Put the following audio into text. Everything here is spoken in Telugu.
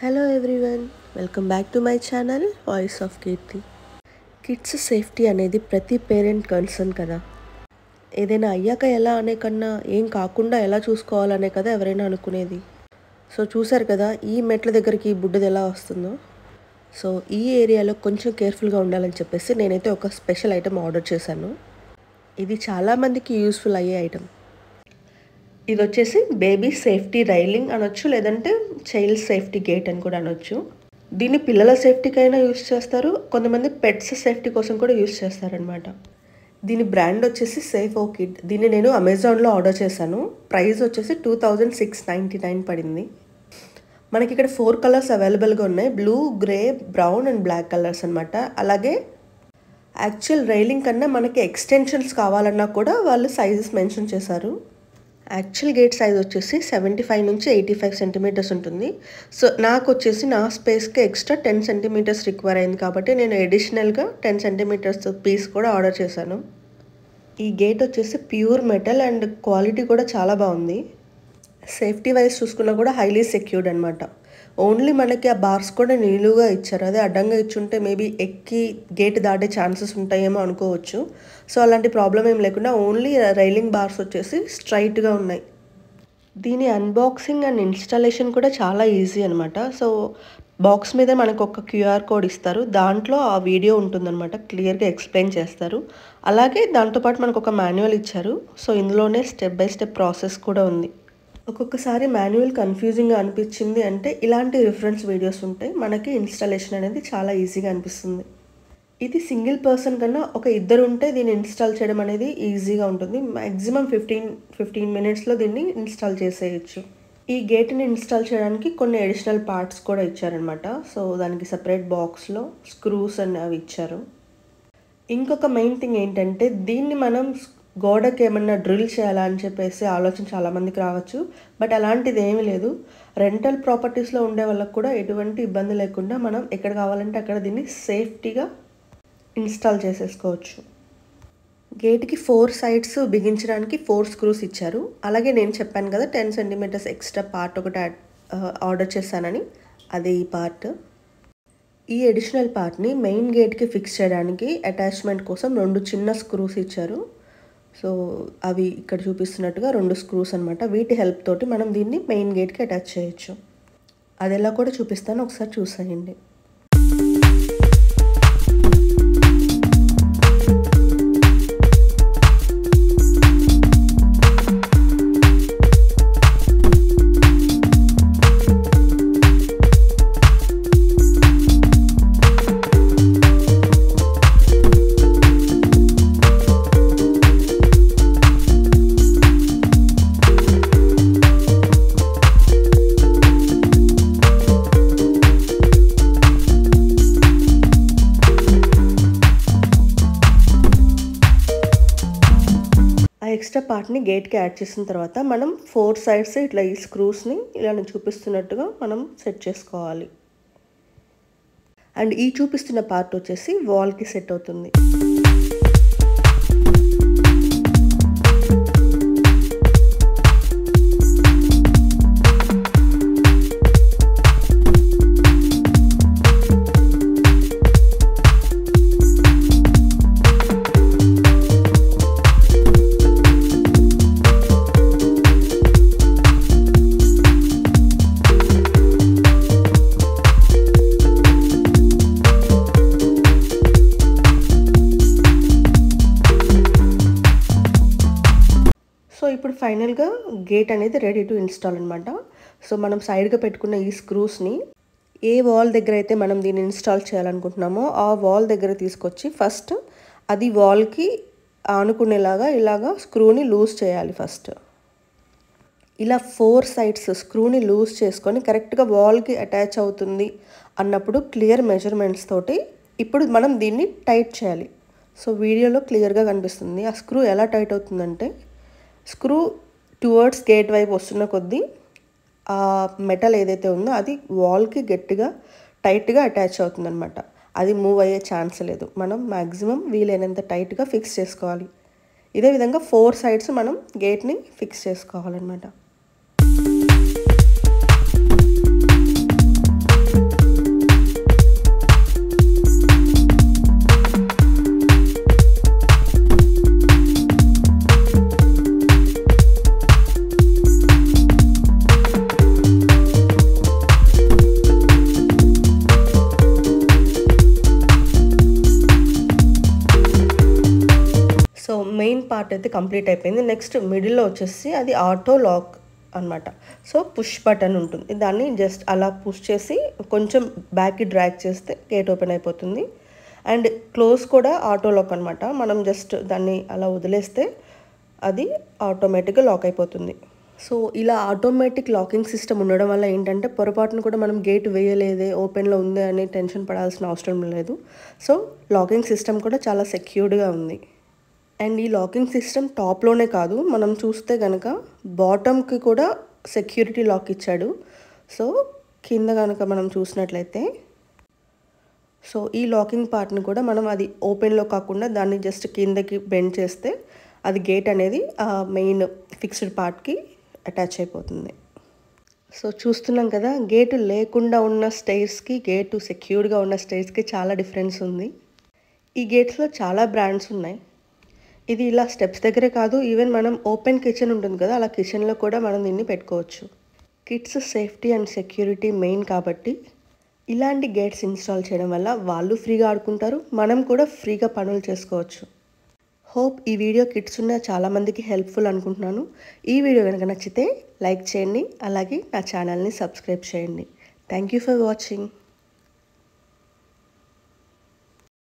Hello everyone, welcome back to my channel Voice of Kirti. Kids safety అనేది ప్రతి పేరెంట్ కన్సర్న్ కదా. ఏదైనా అయ్యాక ఎలా అనే కన్నా ఏం కాకుండా ఎలా చూసుకోవాలనే కదా ఎవరైనా అనుకునేది. సో చూసారు కదా ఈ మెట్ల దగ్గరికి బుడ్డది ఎలా వస్తుందో. సో ఈ ఏరియాలో కొంచెం కేర్ఫుల్గా ఉండాలని చెప్పేసి నేనైతే ఒక స్పెషల్ ఐటమ్ ఆర్డర్ చేశాను. ఇది చాలామందికి యూస్ఫుల్ అయ్యే ఐటమ్. ఇది వచ్చేసి బేబీ సేఫ్టీ రైలింగ్ అనొచ్చు, లేదంటే చైల్డ్ సేఫ్టీ గేట్ అని కూడా అనొచ్చు. దీన్ని పిల్లల సేఫ్టీకైనా యూస్ చేస్తారు, కొంతమంది పెట్స్ సేఫ్టీ కోసం కూడా యూస్ చేస్తారనమాట. దీని బ్రాండ్ వచ్చేసి సేఫ్ ఓ కిడ్. దీన్ని నేను అమెజాన్లో ఆర్డర్ చేశాను. ప్రైస్ వచ్చేసి 2699 పడింది. మనకి ఇక్కడ 4 కలర్స్ అవైలబుల్గా ఉన్నాయి, blue, grey, brown and black colours అనమాట. అలాగే యాక్చువల్ రైలింగ్ కన్నా మనకి ఎక్స్టెన్షన్స్ కావాలన్నా కూడా వాళ్ళు సైజెస్ మెన్షన్ చేశారు. యాక్చువల్ గేట్ సైజ్ వచ్చేసి 75 నుంచి 85 సెంటీమీటర్స్ ఉంటుంది. సో నాకు వచ్చేసి నా స్పేస్కి ఎక్స్ట్రా 10 సెంటీమీటర్స్ రిక్వైర్ అయింది కాబట్టి నేను అడిషనల్గా 10 సెంటీమీటర్స్ పీస్ కూడా ఆర్డర్ చేశాను. ఈ గేట్ వచ్చేసి ప్యూర్ మెటల్ అండ్ క్వాలిటీ కూడా చాలా బాగుంది. సేఫ్టీ వైజ్ చూసుకున్నా కూడా హైలీ సెక్యూర్డ్ అనమాట. ఓన్లీ మనకి ఆ బార్స్ కూడా నిలువుగా ఇచ్చారు, అదే అడ్డంగా ఇచ్చుంటే మేబీ ఎక్కి గేట్ దాటే ఛాన్సెస్ ఉంటాయేమో అనుకోవచ్చు. సో అలాంటి ప్రాబ్లం ఏం లేకుండా ఓన్లీ రైలింగ్ బార్స్ వచ్చేసి స్ట్రైట్గా ఉన్నాయి. దీని అన్బాక్సింగ్ అండ్ ఇన్స్టాలేషన్ కూడా చాలా ఈజీ అనమాట. సో బాక్స్ మీద మనకు ఒక QR కోడ్ ఇస్తారు, దాంట్లో ఆ వీడియో ఉంటుందన్నమాట, క్లియర్గా ఎక్స్ప్లెయిన్ చేస్తారు. అలాగే దాంతోపాటు మనకు ఒక మాన్యువల్ ఇచ్చారు. సో ఇందులోనే స్టెప్ బై స్టెప్ ప్రాసెస్ కూడా ఉంది. ఒక్కొక్కసారి మాన్యువల్ కన్ఫ్యూజింగ్గా అనిపించింది అంటే ఇలాంటి రిఫరెన్స్ వీడియోస్ ఉంటాయి, మనకి ఇన్స్టాలేషన్ అనేది చాలా ఈజీగా అనిపిస్తుంది. ఇది సింగిల్ పర్సన్ కన్నా ఒక ఇద్దరు ఉంటే దీన్ని ఇన్స్టాల్ చేయడం అనేది ఈజీగా ఉంటుంది. మ్యాక్సిమం 15 మినిట్స్లో దీన్ని ఇన్స్టాల్ చేసేయచ్చు. ఈ గేట్ని ఇన్స్టాల్ చేయడానికి కొన్ని అడిషనల్ పార్ట్స్ కూడా ఇచ్చారనమాట. సో దానికి సపరేట్ బాక్స్లో స్క్రూస్ అని అవి ఇచ్చారు. ఇంకొక మెయిన్ థింగ్ ఏంటంటే దీన్ని మనం గోడకి ఏమన్నా డ్రిల్ చేయాలా అని చెప్పేసి ఆలోచన చాలామందికి రావచ్చు. బట్ అలాంటిది ఏమీ లేదు. రెంటల్ ప్రాపర్టీస్లో ఉండే వాళ్ళకి కూడా ఎటువంటి ఇబ్బంది లేకుండా మనం ఎక్కడ కావాలంటే అక్కడ దీన్ని సేఫ్టీగా ఇన్స్టాల్ చేసేసుకోవచ్చు. గేట్కి 4 సైడ్స్ బిగించడానికి 4 స్క్రూస్ ఇచ్చారు. అలాగే నేను చెప్పాను కదా 10 సెంటీమీటర్స్ ఎక్స్ట్రా పార్ట్ ఒకటి ఆర్డర్ చేశానని, అదే ఈ పార్ట్. ఈ అడిషనల్ పార్ట్ని మెయిన్ గేట్కి ఫిక్స్ చేయడానికి అటాచ్మెంట్ కోసం 2 చిన్న స్క్రూస్ ఇచ్చారు. సో అవి ఇక్కడ చూపిస్తున్నట్టుగా 2 స్క్రూస్ అనమాట. వీటి హెల్ప్ తోటి మనం దీన్ని మెయిన్ గేట్కి అటాచ్ చేయొచ్చు. అది ఎలా కూడా చూపిస్తాను, ఒకసారి చూసేయండి. ఎక్స్ట్రా పార్ట్ని గేట్కి యాడ్ చేసిన తర్వాత మనం 4 సైడ్స్ ఇట్లా ఈ స్క్రూస్ని ఇలా నేను చూపిస్తున్నట్టుగా మనం సెట్ చేసుకోవాలి. అండ్ ఈ చూపిస్తున్న పార్ట్ వచ్చేసి వాల్కి సెట్ అవుతుంది. సో ఇప్పుడు ఫైనల్గా గేట్ అనేది రెడీ టు ఇన్స్టాల్ అనమాట. సో మనం సైడ్గా పెట్టుకున్న ఈ స్క్రూస్ని ఏ వాల్ దగ్గర అయితే మనం దీన్ని ఇన్స్టాల్ చేయాలనుకుంటున్నామో ఆ వాల్ దగ్గర తీసుకొచ్చి ఫస్ట్ అది వాల్కి ఆనుకునేలాగా ఇలాగా స్క్రూని లూజ్ చేయాలి. ఫస్ట్ ఇలా 4 సైడ్స్ స్క్రూని లూజ్ చేసుకొని కరెక్ట్గా వాల్కి అటాచ్ అవుతుంది అన్నప్పుడు క్లియర్ మెజర్మెంట్స్ తోటి ఇప్పుడు మనం దీన్ని టైట్ చేయాలి. సో వీడియోలో క్లియర్గా కనిపిస్తుంది. ఆ స్క్రూ ఎలా టైట్ అవుతుందంటే స్క్రూ టువర్డ్స్ గేట్ వైపు వస్తున్న కొద్దీ ఆ మెటల్ ఏదైతే ఉందో అది వాల్కి గట్టిగా టైట్గా అటాచ్ అవుతుందన్నమాట. అది మూవ్ అయ్యే ఛాన్స్ లేదు. మనం మ్యాక్సిమం వీలైనంత టైట్గా ఫిక్స్ చేసుకోవాలి. ఇదే విధంగా 4 సైడ్స్ మనం గేట్ని ఫిక్స్ చేసుకోవాలన్నమాట. పార్ట్ అయితే కంప్లీట్ అయిపోయింది. నెక్స్ట్ మిడిల్లో వచ్చేసి అది ఆటో లాక్ అనమాట. సో పుష్ బటన్ ఉంటుంది, దాన్ని జస్ట్ అలా పుష్ చేసి కొంచెం బ్యాక్కి డ్రాగ్ చేస్తే గేట్ ఓపెన్ అయిపోతుంది. అండ్ క్లోజ్ కూడా ఆటో లాక్ అనమాట. మనం జస్ట్ దాన్ని అలా వదిలేస్తే అది ఆటోమేటిక్గా లాక్ అయిపోతుంది. సో ఇలా ఆటోమేటిక్ లాకింగ్ సిస్టమ్ ఉండడం వల్ల ఏంటంటే పొరపాటును కూడా మనం గేట్ వేయలేదే, ఓపెన్లో ఉంది అని టెన్షన్ పడాల్సిన అవసరం లేదు. సో లాకింగ్ సిస్టమ్ కూడా చాలా సెక్యూర్డ్గా ఉంది. అండ్ ఈ లాకింగ్ సిస్టమ్ టాప్లోనే కాదు, మనం చూస్తే కనుక బాటమ్కి కూడా సెక్యూరిటీ లాక్ ఇచ్చాడు. సో కింద కనుక మనం చూసినట్లయితే సో ఈ లాకింగ్ పార్ట్ని కూడా మనం అది ఓపెన్లో కాకుండా దాన్ని జస్ట్ కిందకి బెండ్ చేస్తే అది గేట్ అనేది మెయిన్ ఫిక్స్డ్ పార్ట్కి అటాచ్ అయిపోతుంది. సో చూస్తున్నాం కదా, గేటు లేకుండా ఉన్న స్టైర్స్కి గేటు సెక్యూర్డ్గా ఉన్న స్టైర్స్కి చాలా డిఫరెన్స్ ఉంది. ఈ గేట్స్లో చాలా బ్రాండ్స్ ఉన్నాయి. ఇది ఇలా స్టెప్స్ దగ్గరే కాదు, ఈవెన్ మనం ఓపెన్ కిచెన్ ఉంటుంది కదా, అలా కిచెన్లో కూడా మనం దీన్ని పెట్టుకోవచ్చు. Kids safety and security main కాబట్టి ఇలాంటి గేట్స్ ఇన్స్టాల్ చేయడం వల్ల వాళ్ళు ఫ్రీగా ఆడుకుంటారు, మనం కూడా ఫ్రీగా పనులు చేసుకోవచ్చు. హోప్ ఈ వీడియో కిడ్స్ ఉన్న చాలామందికి హెల్ప్ఫుల్ అనుకుంటున్నాను. ఈ వీడియో కనుక నచ్చితే లైక్ చేయండి, అలాగే నా ఛానల్ని సబ్స్క్రైబ్ చేయండి. Thank you for watching.